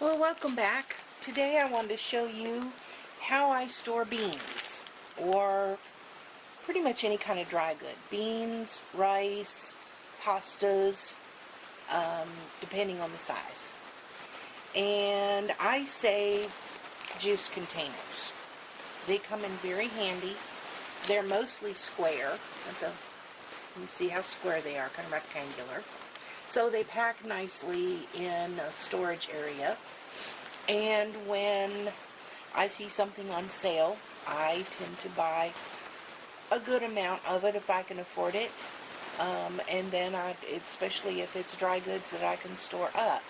Well, welcome back. Today I wanted to show you how I store beans, or pretty much any kind of dry good. Beans, rice, pastas, depending on the size. And I save juice containers. They come in very handy. They're mostly square. You see how square they are, kind of rectangular. So they pack nicely in a storage area. And when I see something on sale, I tend to buy a good amount of it if I can afford it. And then especially if it's dry goods that I can store up.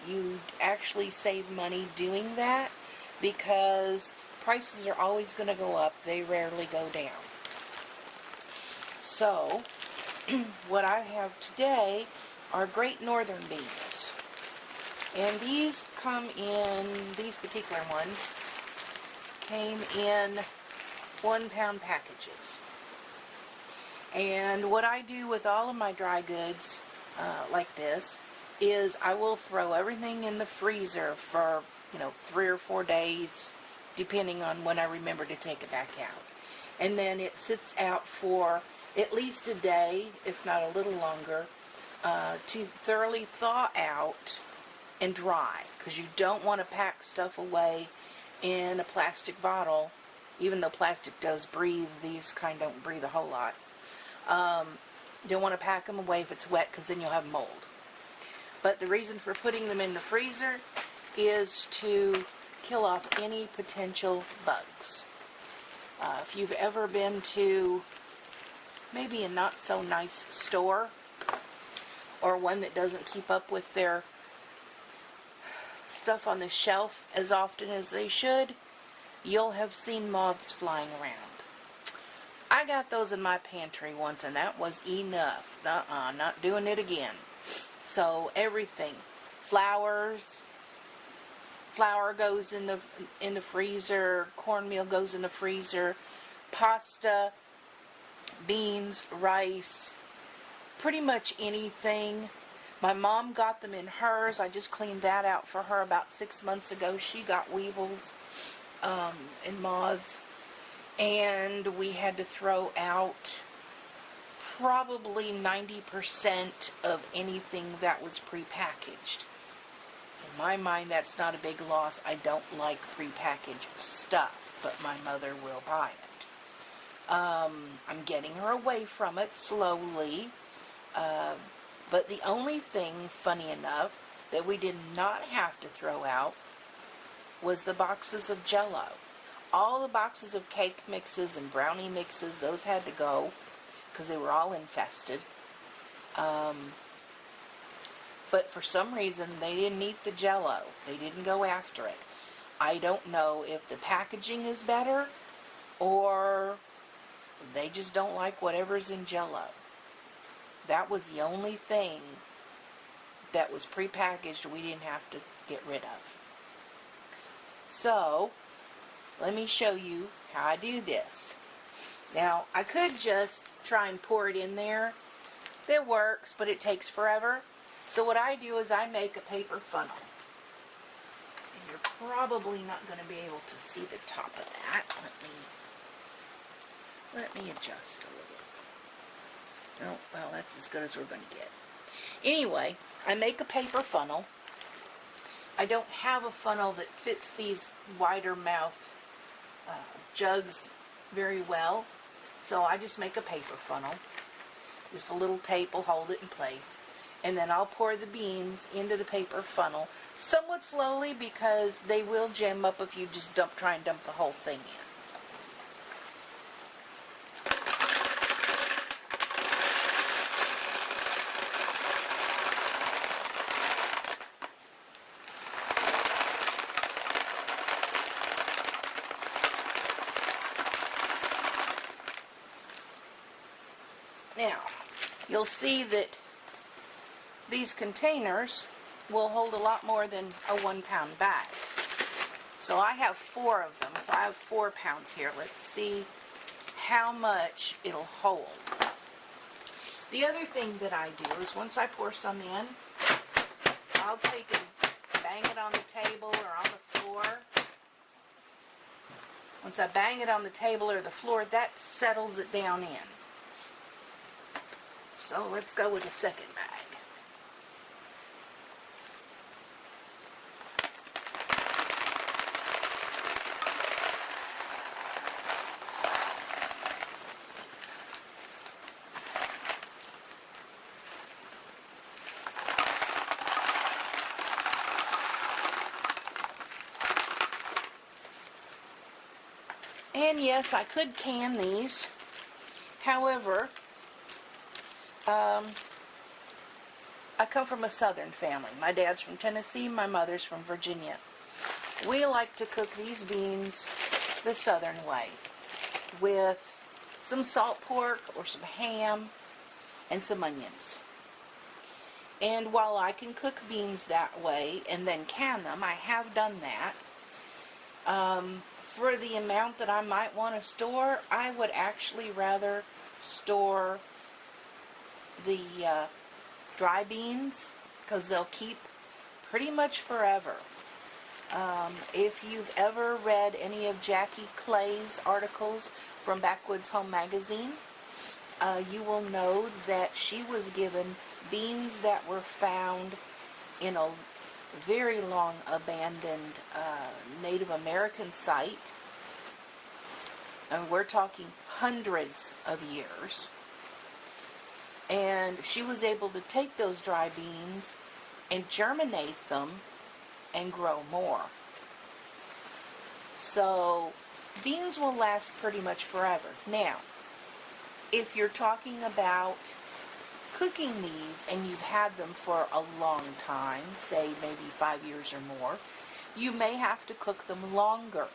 You actually save money doing that because prices are always going to go up. They rarely go down. So, what I have today are Great Northern beans. And these these particular ones came in 1 pound packages. And what I do with all of my dry goods like this is I will throw everything in the freezer for 3 or 4 days, depending on when I remember to take it back out. And then it sits out for at least a day, if not a little longer, to thoroughly thaw out and dry, because you don't want to pack stuff away in a plastic bottle. Even though plastic does breathe, these kind don't breathe a whole lot. You don't want to pack them away if it's wet, because then you'll have mold. But the reason for putting them in the freezer is to kill off any potential bugs. If you've ever been to maybe a not so nice store, or one that doesn't keep up with their stuff on the shelf as often as they should, you'll have seen moths flying around. I got those in my pantry once, and that was enough. Not doing it again. So everything, flour goes in the freezer, cornmeal goes in the freezer, pasta, beans, rice, pretty much anything. My mom got them in hers. I just cleaned that out for her about 6 months ago. She got weevils and moths, and we had to throw out probably 90% of anything that was prepackaged. In my mind, that's not a big loss. I don't like prepackaged stuff, but my mother will buy it. I'm getting her away from it slowly. But the only thing, funny enough, that we did not have to throw out was the boxes of Jell-O. All the boxes of cake mixes and brownie mixes, those had to go because they were all infested. But for some reason, they didn't eat the Jell-O. They didn't go after it. I don't know if the packaging is better or they just don't like whatever's in Jell-O. That was the only thing that was prepackaged we didn't have to get rid of. So, let me show you how I do this. Now, I could just try and pour it in there. That works, but it takes forever. So what I do is I make a paper funnel. And you're probably not going to be able to see the top of that. Let me adjust a little. Oh, well, that's as good as we're going to get. Anyway, I make a paper funnel. I don't have a funnel that fits these wider mouth jugs very well, so I just make a paper funnel. Just a little tape will hold it in place. And then I'll pour the beans into the paper funnel somewhat slowly because they will jam up if you just try and dump the whole thing in. Now, you'll see that these containers will hold a lot more than a 1 pound bag. So I have 4 of them, so I have 4 pounds here. Let's see how much it'll hold. The other thing that I do is once I pour some in, I'll take bang it on the table or on the floor. Once I bang it on the table or the floor, that settles it down in. So let's go with the second bag. And yes, I could can these. However, I come from a southern family. My dad's from Tennessee, my mother's from Virginia. We like to cook these beans the southern way, with some salt pork or some ham and some onions. And while I can cook beans that way and then can them, I have done that. For the amount that I might want to store, I would actually rather store the dry beans, because they'll keep pretty much forever. If you've ever read any of Jackie Clay's articles from Backwoods Home Magazine, you will know that she was given beans that were found in a very long abandoned Native American site, and we're talking hundreds of years, and she was able to take those dry beans and germinate them and grow more. So beans will last pretty much forever. Now, if you're talking about cooking these and you've had them for a long time, say maybe 5 years or more, you may have to cook them longer.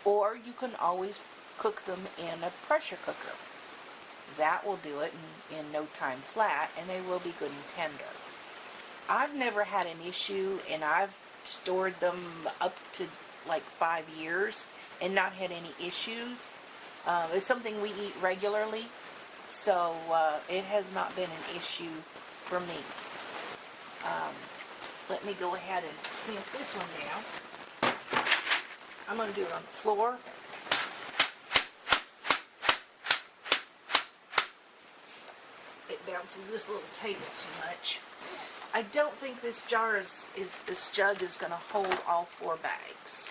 Or you can always cook them in a pressure cooker. That will do it in no time flat, and they will be good and tender. I've never had an issue, and I've stored them up to like 5 years and not had any issues. It's something we eat regularly, so it has not been an issue for me. Let me go ahead and tamp this one down. I'm going to do it on the floor. It bounces this little table too much. I don't think this this jug is going to hold all 4 bags.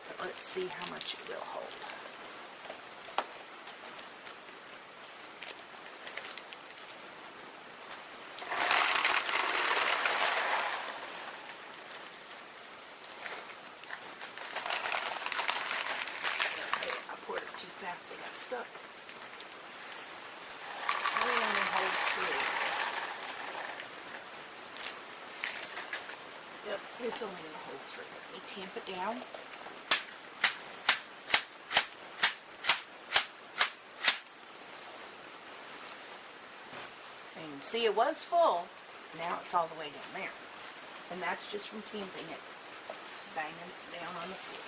But let's see how much it will hold. Fast, they got stuck. We only hold 3. Yep, it's only going to hold 3. Let me tamp it down. And you can see it was full. Now it's all the way down there. And that's just from tamping it. Just banging it down on the floor.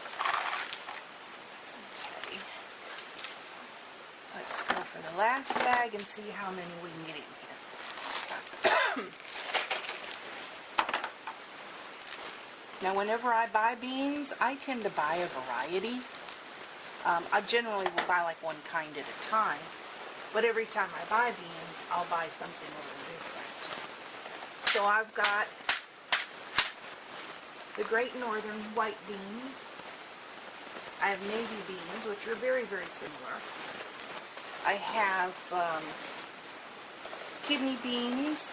Let's go for the last bag and see how many we can get in here. Now, whenever I buy beans, I tend to buy a variety. I generally will buy like one kind at a time, but every time I buy beans, I'll buy something a little different. So I've got the Great Northern white beans. I have navy beans, which are very, very similar. I have kidney beans,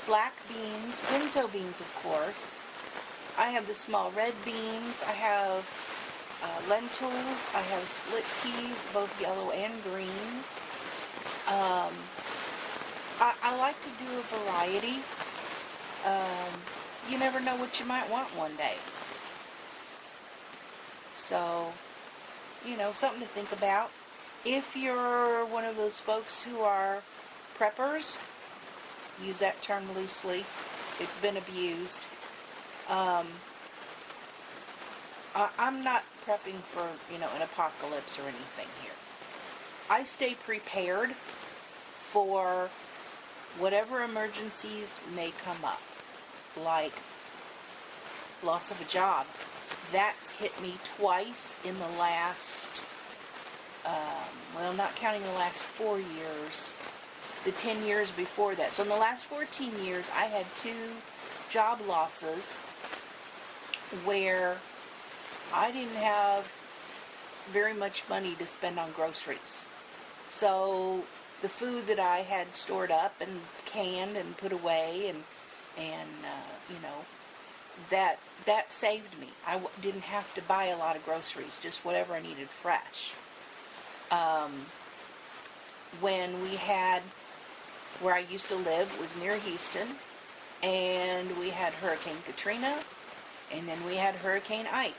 black beans, pinto beans, of course. I have the small red beans. I have lentils. I have split peas, both yellow and green. I like to do a variety. You never know what you might want one day. So, you know, something to think about. If you're one of those folks who are preppers, use that term loosely. It's been abused. I'm not prepping for, you know, an apocalypse or anything here. I stay prepared for whatever emergencies may come up. Like loss of a job. That's hit me twice in the last, well, not counting the last 4 years, the 10 years before that. So in the last 14 years, I had 2 job losses where I didn't have very much money to spend on groceries. So the food that I had stored up and canned and put away and you know, that saved me. I didn't have to buy a lot of groceries, just whatever I needed fresh. When we had, where I used to live, it was near Houston, and we had Hurricane Katrina, and then we had Hurricane Ike.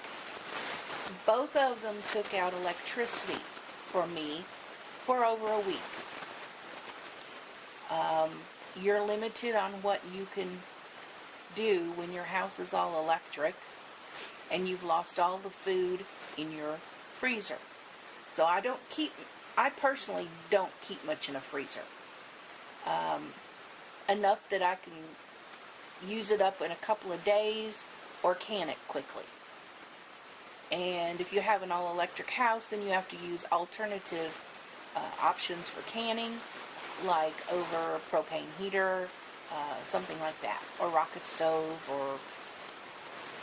Both of them took out electricity for me for over a week. You're limited on what you can do when your house is all electric and you've lost all the food in your freezer. So I personally don't keep much in a freezer. Enough that I can use it up in a couple of days or can it quickly. And if you have an all-electric house, then you have to use alternative options for canning, like over a propane heater, something like that, or rocket stove, or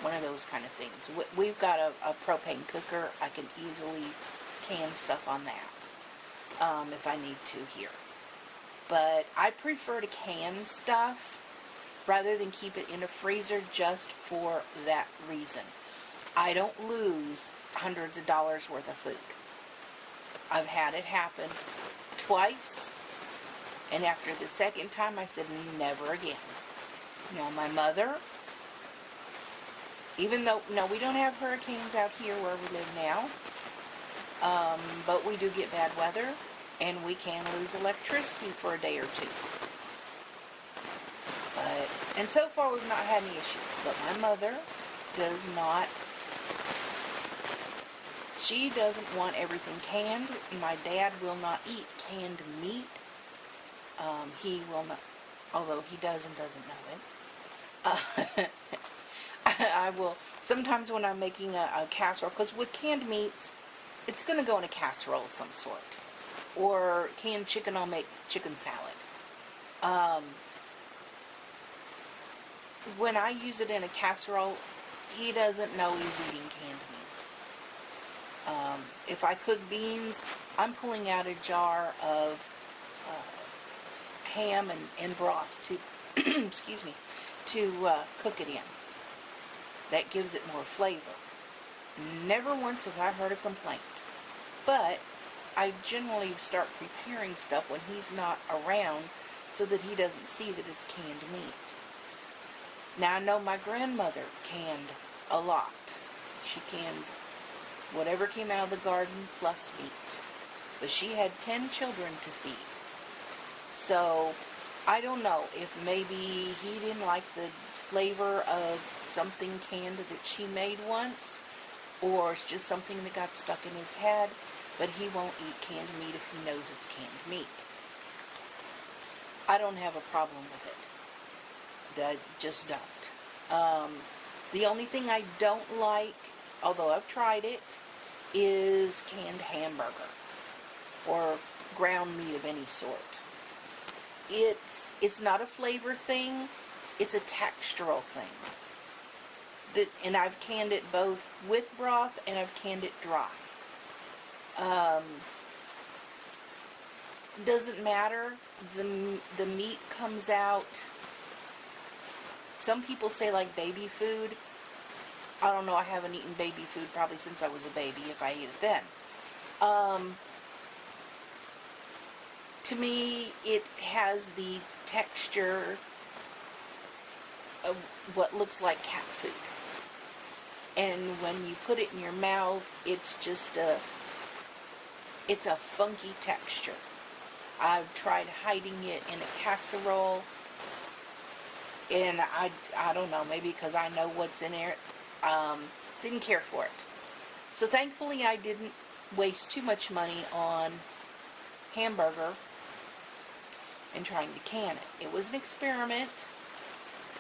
one of those kind of things. We've got a propane cooker. I can easily can stuff on that if I need to here. But I prefer to can stuff rather than keep it in a freezer just for that reason. I don't lose hundreds of dollars worth of food. I've had it happen twice, and after the second time I said never again. Now my mother, even though, no, we don't have hurricanes out here where we live now, but we do get bad weather, and we can lose electricity for a day or two. And so far we've not had any issues, but my mother does not, she doesn't want everything canned. My dad will not eat canned meat. He will not, although he does and doesn't know it. I will, sometimes when I'm making a casserole, because with canned meats, it's going to go in a casserole of some sort. Or canned chicken, I'll make chicken salad. When I use it in a casserole, he doesn't know he's eating canned meat. If I cook beans, I'm pulling out a jar of ham and broth to, excuse me, to cook it in. That gives it more flavor. Never once have I heard a complaint. But I generally start preparing stuff when he's not around so that he doesn't see that it's canned meat. Now I know my grandmother canned a lot. She canned whatever came out of the garden plus meat. But she had 10 children to feed. So I don't know if maybe he didn't like the flavor of something canned that she made once, or it's just something that got stuck in his head, but he won't eat canned meat if he knows it's canned meat. I don't have a problem with it. I just don't. The only thing I don't like, although I've tried it, is canned hamburger or ground meat of any sort. It's not a flavor thing, it's a textural thing. And I've canned it both with broth and I've canned it dry. Doesn't matter. The meat comes out. Some people say like baby food. I don't know, I haven't eaten baby food probably since I was a baby, if I eat it then. To me, it has the texture of what looks like cat food. And when you put it in your mouth, it's just it's a funky texture. I've tried hiding it in a casserole, and I don't know, maybe because I know what's in there, didn't care for it. So thankfully I didn't waste too much money on hamburger and trying to can it. It was an experiment.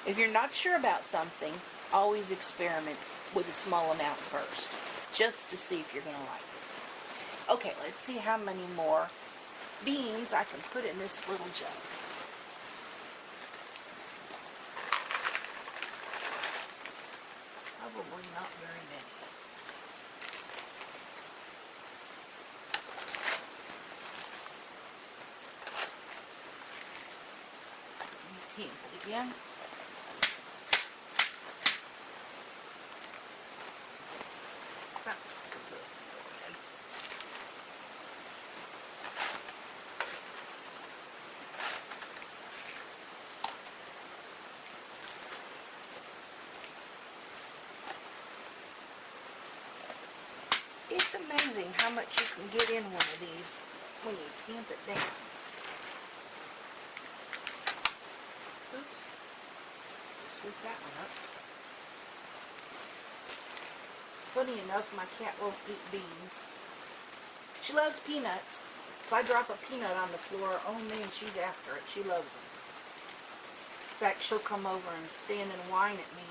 If you're not sure about something, always experiment with a small amount first, just to see if you're going to like it. Okay, let's see how many more beans I can put in this little jug. Probably not very many. Let me tamp it again. It's amazing how much you can get in one of these when you tamp it down. Oops. Just sweep that one up. Funny enough, my cat won't eat beans. She loves peanuts. If I drop a peanut on the floor, oh man, she's after it. She loves them. In fact, she'll come over and stand and whine at me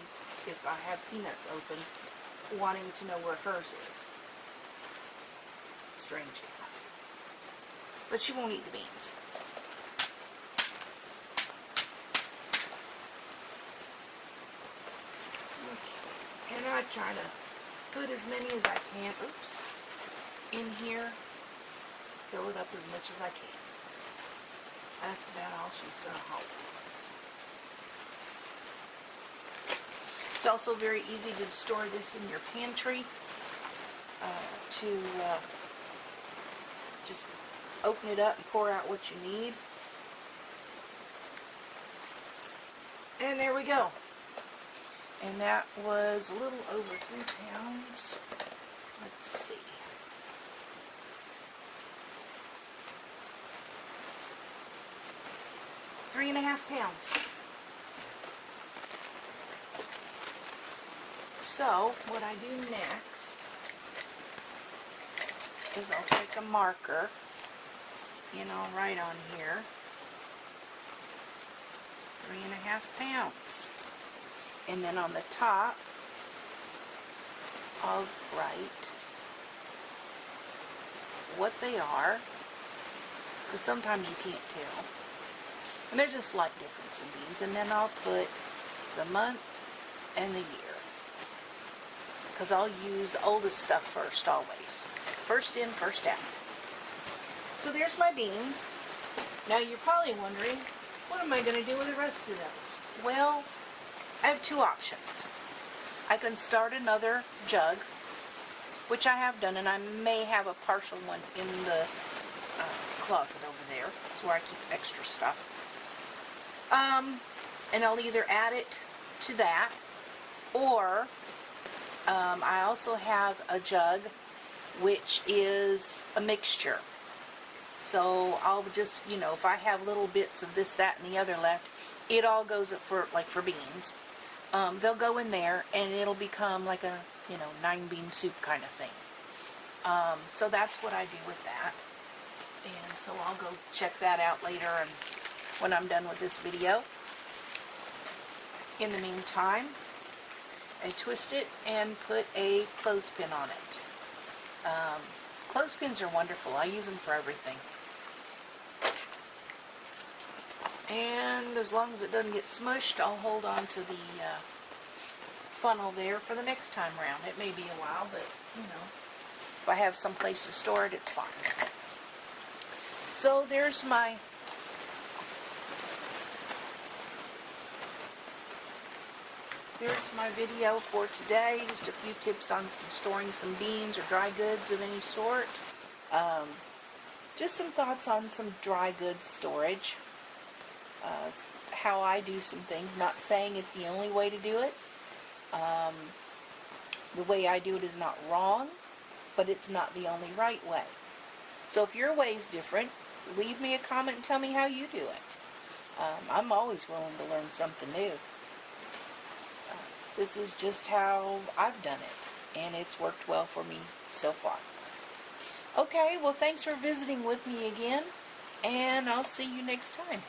if I have peanuts open, wanting to know where hers is. Strange. But she won't eat the beans. Okay. And I try to put as many as I can, oops, in here. Fill it up as much as I can. That's about all she's going to hold. It's also very easy to store this in your pantry. Just open it up and pour out what you need. And there we go. And that was a little over 3 pounds. Let's see. Three and a half pounds. So, what I do next is I'll take a marker, right on here. 3.5 pounds. And then on the top, I'll write what they are, because sometimes you can't tell. And there's a slight difference in beans. And then I'll put the month and the year, because I'll use the oldest stuff first always. First in, first out. So there's my beans. Now you're probably wondering, what am I going to do with the rest of those? Well, I have 2 options. I can start another jug, which I have done, and I may have a partial one in the closet over there. It's where I keep extra stuff. And I'll either add it to that, or I also have a jug which is a mixture. So I'll just, if I have little bits of this, that, and the other left, it all goes up for beans. They'll go in there, and it'll become like a, 9-bean soup kind of thing. So that's what I do with that. And so I'll go check that out later and when I'm done with this video. In the meantime, I twist it and put a clothespin on it. Clothespins are wonderful. I use them for everything. And as long as it doesn't get smushed, I'll hold on to the funnel there for the next time around. It may be a while, but, if I have some place to store it, it's fine. So there's my video for today. Just a few tips on storing some beans or dry goods of any sort. Just some thoughts on some dry goods storage. How I do some things. Not saying it's the only way to do it. The way I do it is not wrong, but it's not the only right way. So if your way is different, leave me a comment and tell me how you do it. I'm always willing to learn something new. This is just how I've done it, and it's worked well for me so far. Okay, well, thanks for visiting with me again, and I'll see you next time.